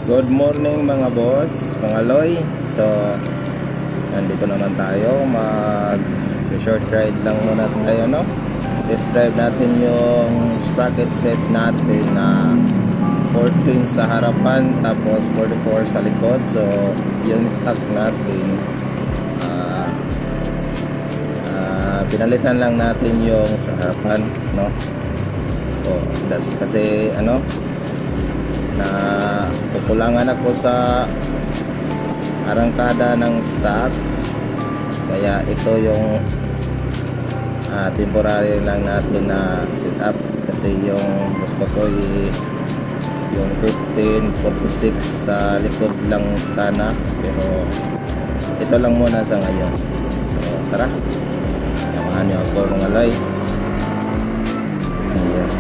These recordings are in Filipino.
Good morning mga boss, mga loy. So, nandito naman tayo. Short ride lang muna tayo, no? Test drive natin yung sprocket set natin na 14 sa harapan, tapos 44 sa likod. So, yung stock natin, pinalitan lang natin yung sa harapan, no? So, kasi ano, na kukulangan ako sa arangkada ng stock, kaya ito yung temporary lang natin na set up, kasi yung gusto ko yung 1546 sa likod lang sana, pero ito lang muna sa ngayon. So tara, samahan nyo ako mga loy. Ayan.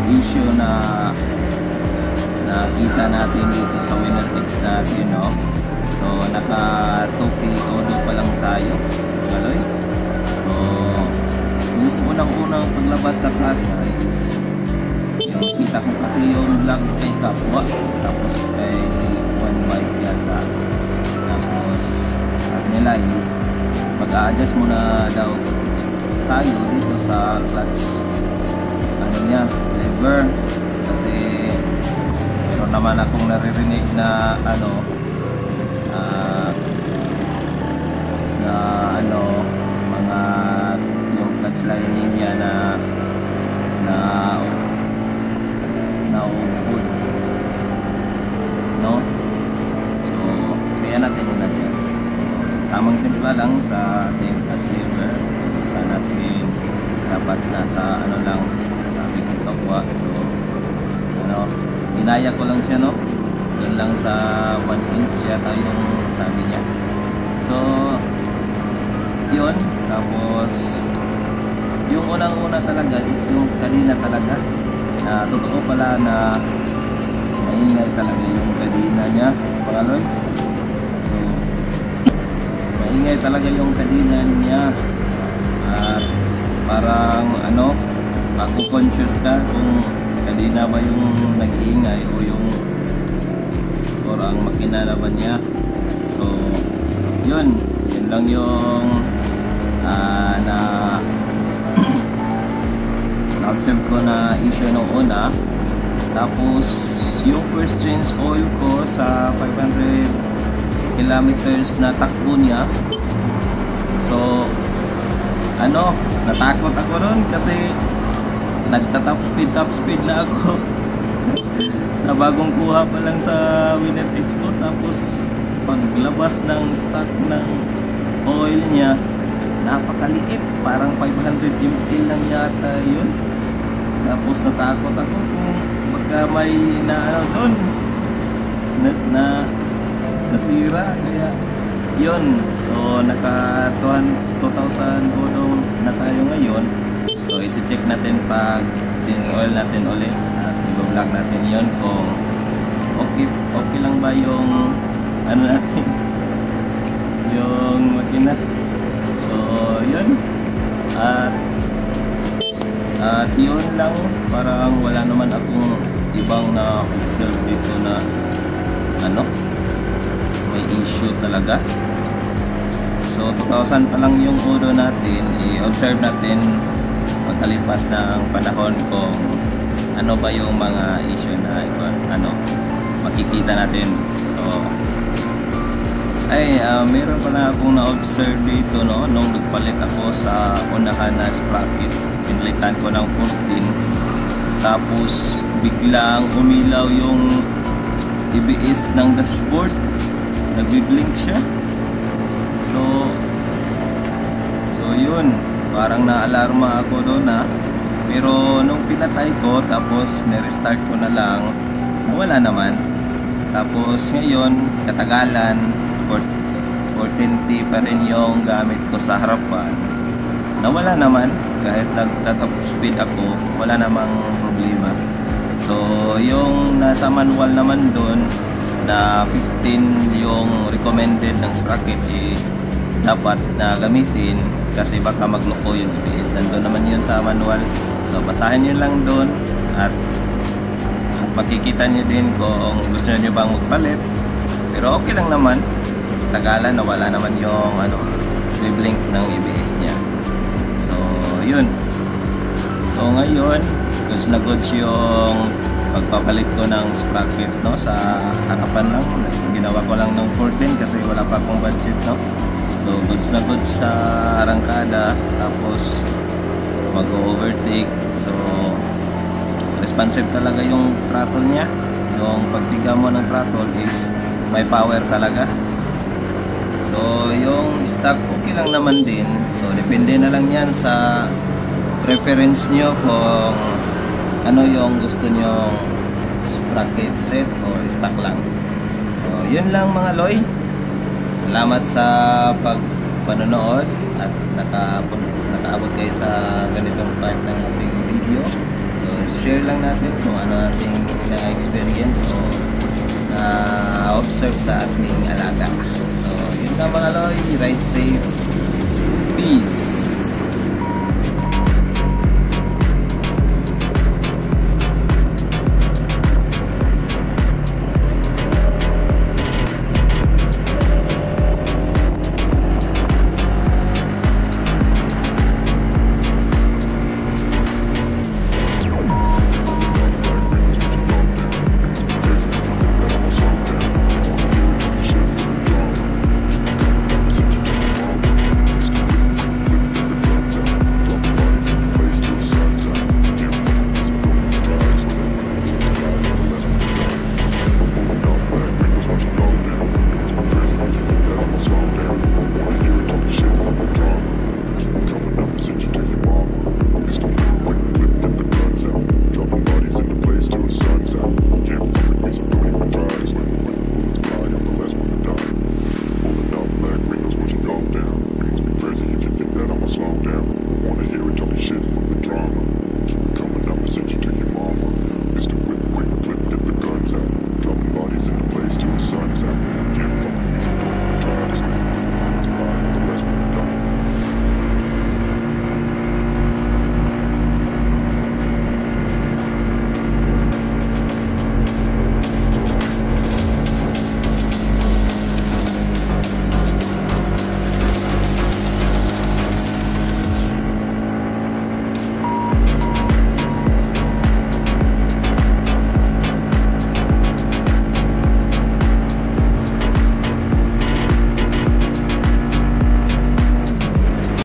Issue na nakita natin dito sa Winertex natin, no? So naka 2K auto pa lang tayo, mga loy. So yung unang paglabas sa plaza is yung kita ko kasi yung vlog kay Kapwa, tapos kay One Bike yata, tapos sabi nila is mag-a-adjust muna daw tayo dito sa clutch ano niya, lever, kasi meron naman akong naririnig na mga yung clutch lining niya na upod, no? So kaya natin in-adjust. So tamang timpla lang sa ating clutch lever, sa natin dapat nasa lang sabi ng Kapwa. So inaya ko lang siya, no? Doon lang sa 1 inch yata yung sabi niya. So yun, tapos yung unang-una talaga is yung kadina talaga, totoo pala na maingay talaga yung kadina niya, mga loy. So maingay talaga yung kadina niya, at parang ako-conscious ka kung kanina ba yung nag-iingay o ang makina na ba niya. So yun lang yung na-observe ko na issue nung una. Tapos yung first change oil ko sa 500 kilometers na takbo niya, so natakot ako ron kasi nagta-top speed na ako sa bagong kuha pa lang sa Winertex ko. Tapos paglabas ng stock ng oil niya, napakaliit, parang 500 ml lang yata yun. Tapos natakot ako kung baka may doon nasira, kaya yun. So naka 2,000 odo na tayo ngayon. So i-check natin pag change oil natin ulit, at i-vlog natin yon kung okay lang ba yung natin yung makina. So yun, at yun lang, parang wala naman akong ibang na observe dito na may issue talaga. So 2,000 pa lang yung odo natin, i-observe natin pagkalipas ng panahon kung ano ba yung mga issue na makikita natin. So meron pala akong na-observe dito, no? Nung nagpalit ako sa unahan na sprocket, pinalitan ko ng 14, tapos biglang umilaw yung ABS ng dashboard, nag-blink siya. So yun, parang naalarma ako doon na Pero nung pinatay ko, tapos nirestart ko na lang, wala naman. Tapos ngayon, katagalan, 14T pa rin yung gamit ko sa harapan. Nawala naman, kahit nagtatap speed ako, wala namang problema. So, yung nasa manual naman doon, na 15 yung recommended ng sprocket, dapat na gamitin kasi baka magloko yung ABS. Nandun naman yun sa manual. So, basahin nyo lang doon at makikita nyo din kung gusto nyo bang magpalit. Pero okay lang naman. Tagalan, nawala naman yung blink ng ABS niya. So, yun. So, ngayon, goods na goods yung pagpapalit ko ng sprocket, no, sa harapan lang. Ginawa ko lang ng 14 kasi wala pa akong budget, no. So, goods na goods sa arangkada. Tapos, mag-overtake. So, responsive talaga yung throttle niya. Yung pagbiga mo ng throttle is may power talaga. So, yung stock, okay lang naman din. So, depende na lang yan sa preference nyo kung ano yung gusto nyong sprocket set or stock lang. So, yun lang mga Loy. Salamat sa panonood at nakaabot kayo sa ganitong part ng ating video. So, share lang natin kung ano ating na-experience o na-observe sa ating alaga. So, yun lang mga Loy. Ride safe. Peace.